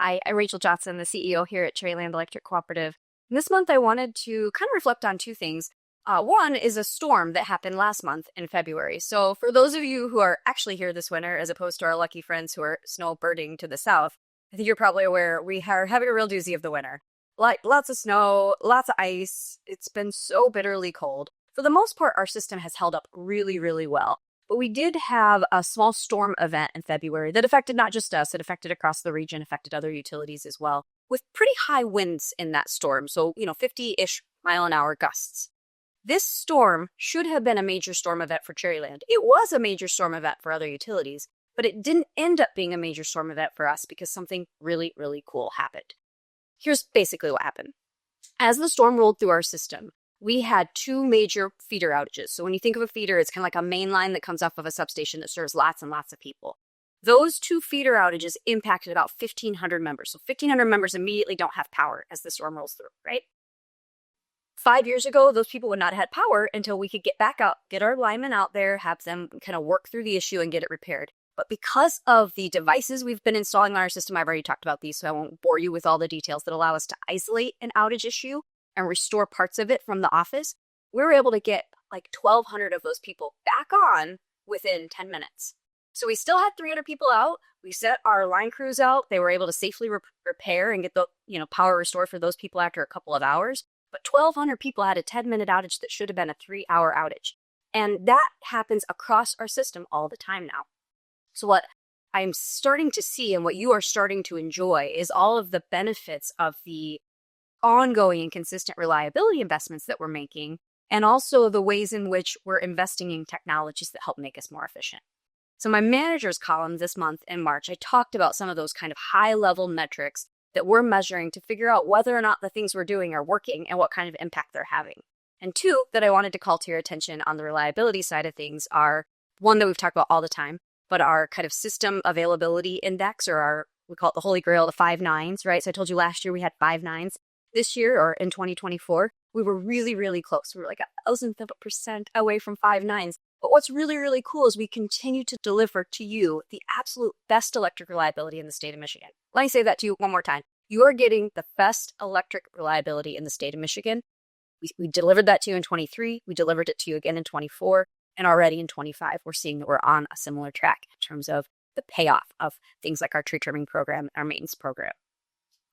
I'm Rachel Johnson, the CEO here at Cherryland Electric Cooperative. And this month, I wanted to kind of reflect on two things. One is a storm that happened last month in February. So for those of you who are actually here this winter, as opposed to our lucky friends who are snowbirding to the south, I think you're probably aware we are having a real doozy of the winter. Like lots of snow, lots of ice. It's been so bitterly cold. For the most part, our system has held up really, really well. But we did have a small storm event in February that affected not just us, it affected across the region, affected other utilities as well, with pretty high winds in that storm. So, 50-ish mile an hour gusts. This storm should have been a major storm event for Cherryland. It was a major storm event for other utilities, but it didn't end up being a major storm event for us because something really, really cool happened. Here's basically what happened. As the storm rolled through our system, we had two major feeder outages. So when you think of a feeder, it's kind of like a main line that comes off of a substation that serves lots and lots of people. Those two feeder outages impacted about 1,500 members. So 1,500 members immediately don't have power as the storm rolls through, right? 5 years ago, those people would not have had power until we could get back out, get our linemen out there, have them kind of work through the issue and get it repaired. But because of the devices we've been installing on our system, I've already talked about these, so I won't bore you with all the details that allow us to isolate an outage issue and restore parts of it from the office, we were able to get like 1,200 of those people back on within 10 minutes. So we still had 300 people out. We set our line crews out. They were able to safely repair and get the power restored for those people after a couple of hours. But 1,200 people had a 10-minute outage that should have been a 3-hour outage. And that happens across our system all the time now. So what I'm starting to see and what you are starting to enjoy is all of the benefits of the ongoing and consistent reliability investments that we're making, and also the ways in which we're investing in technologies that help make us more efficient. So my manager's column this month in March, I talked about some of those kind of high-level metrics that we're measuring to figure out whether or not the things we're doing are working and what kind of impact they're having. And two that I wanted to call to your attention on the reliability side of things are one that we've talked about all the time, but our kind of system availability index, or we call it the holy grail, the 5 nines, right? So I told you last year we had 5 nines. This year, or in 2024, we were really, really close. We were like 1,000th of a percent away from 5 nines. But what's really, really cool is we continue to deliver to you the absolute best electric reliability in the state of Michigan. Let me say that to you one more time. You are getting the best electric reliability in the state of Michigan. We delivered that to you in 23. We delivered it to you again in 24. And already in 25, we're seeing that we're on a similar track in terms of the payoff of things like our tree trimming program and our maintenance program.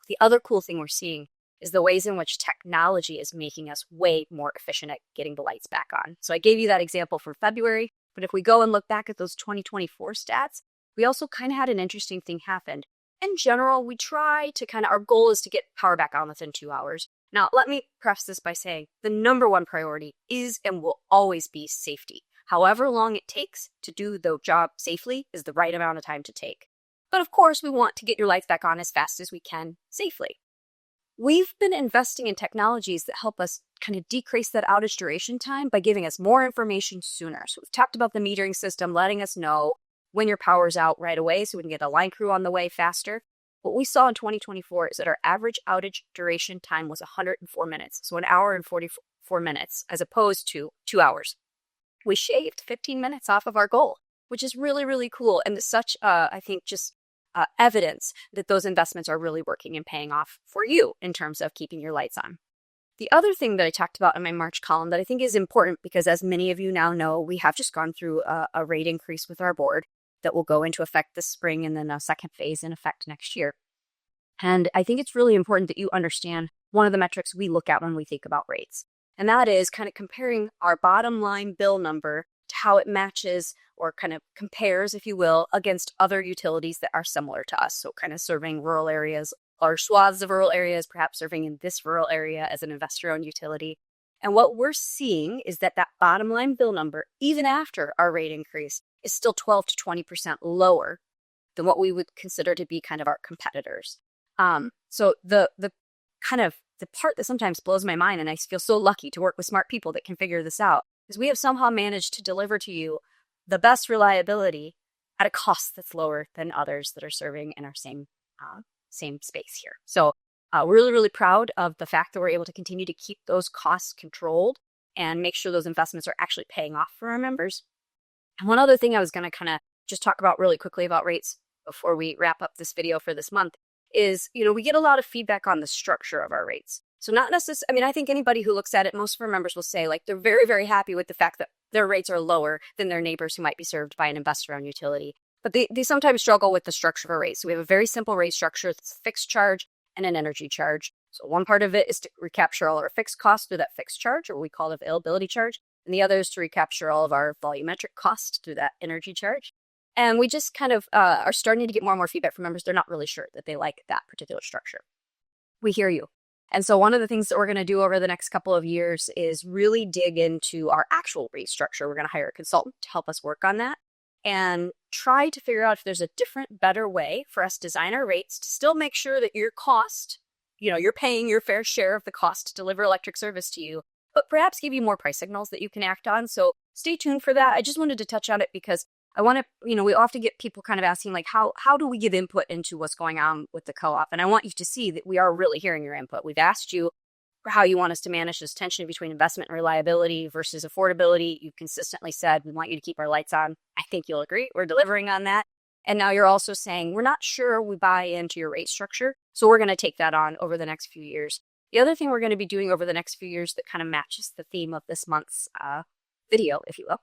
The other cool thing we're seeing is the ways in which technology is making us way more efficient at getting the lights back on. So I gave you that example for February, but if we go and look back at those 2024 stats, we also kind of had an interesting thing happen. In general, we try to our goal is to get power back on within 2 hours. Now, let me preface this by saying the number one priority is and will always be safety. However long it takes to do the job safely is the right amount of time to take. But of course, we want to get your lights back on as fast as we can safely. We've been investing in technologies that help us kind of decrease that outage duration time by giving us more information sooner. So we've talked about the metering system, letting us know when your power's out right away so we can get a line crew on the way faster. What we saw in 2024 is that our average outage duration time was 104 minutes. So 1 hour and 44 minutes as opposed to 2 hours. We shaved 15 minutes off of our goal, which is really, really cool. And such, I think, just evidence that those investments are really working and paying off for you in terms of keeping your lights on. The other thing that I talked about in my March column that I think is important, because as many of you now know, we have just gone through a rate increase with our board that will go into effect this spring and then a second phase in effect next year. And I think it's really important that you understand one of the metrics we look at when we think about rates. And that is kind of comparing our bottom line bill number to how it matches or kind of compares, if you will, against other utilities that are similar to us. So kind of serving rural areas, large swaths of rural areas, perhaps serving in this rural area as an investor-owned utility. And what we're seeing is that bottom line bill number, even after our rate increase, is still 12 to 20% lower than what we would consider to be kind of our competitors. So the part that sometimes blows my mind, and I feel so lucky to work with smart people that can figure this out, is we have somehow managed to deliver to you the best reliability at a cost that's lower than others that are serving in our same space here. So we're really, really proud of the fact that we're able to continue to keep those costs controlled and make sure those investments are actually paying off for our members. And one other thing I was going to kind of just talk about really quickly about rates before we wrap up this video for this month is, we get a lot of feedback on the structure of our rates. So not necessarily, I mean, I think anybody who looks at it, most of our members will say like they're very, very happy with the fact that their rates are lower than their neighbors who might be served by an investor-owned utility. But they sometimes struggle with the structure of a rate. So we have a very simple rate structure. It's a fixed charge and an energy charge. So one part of it is to recapture all our fixed costs through that fixed charge, or what we call the availability charge. And the other is to recapture all of our volumetric costs through that energy charge. And we just kind of are starting to get more and more feedback from members. They're not really sure that they like that particular structure. We hear you. And so one of the things that we're going to do over the next couple of years is really dig into our actual rate structure. We're going to hire a consultant to help us work on that and try to figure out if there's a different, better way for us to design our rates to still make sure that your cost, you're paying your fair share of the cost to deliver electric service to you, but perhaps give you more price signals that you can act on. So stay tuned for that. I just wanted to touch on it because I want to, we often get people kind of asking like, how do we give input into what's going on with the co-op? And I want you to see that we are really hearing your input. We've asked you for how you want us to manage this tension between investment and reliability versus affordability. You've consistently said, we want you to keep our lights on. I think you'll agree. We're delivering on that. And now you're also saying, we're not sure we buy into your rate structure. So we're going to take that on over the next few years. The other thing we're going to be doing over the next few years that kind of matches the theme of this month's video, if you will,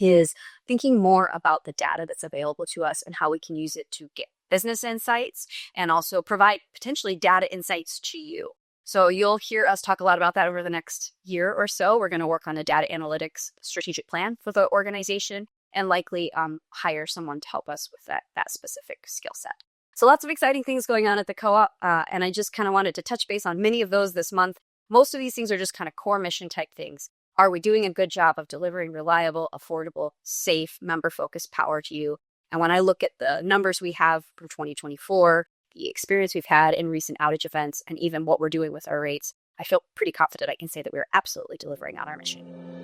is thinking more about the data that's available to us and how we can use it to get business insights and also provide potentially data insights to you. So you'll hear us talk a lot about that over the next year or so. We're going to work on a data analytics strategic plan for the organization and likely hire someone to help us with that specific skill set. So lots of exciting things going on at the co-op. And I just kind of wanted to touch base on many of those this month. Most of these things are just kind of core mission type things. Are we doing a good job of delivering reliable, affordable, safe, member-focused power to you? And when I look at the numbers we have from 2024, the experience we've had in recent outage events, and even what we're doing with our rates, I feel pretty confident I can say that we're absolutely delivering on our mission.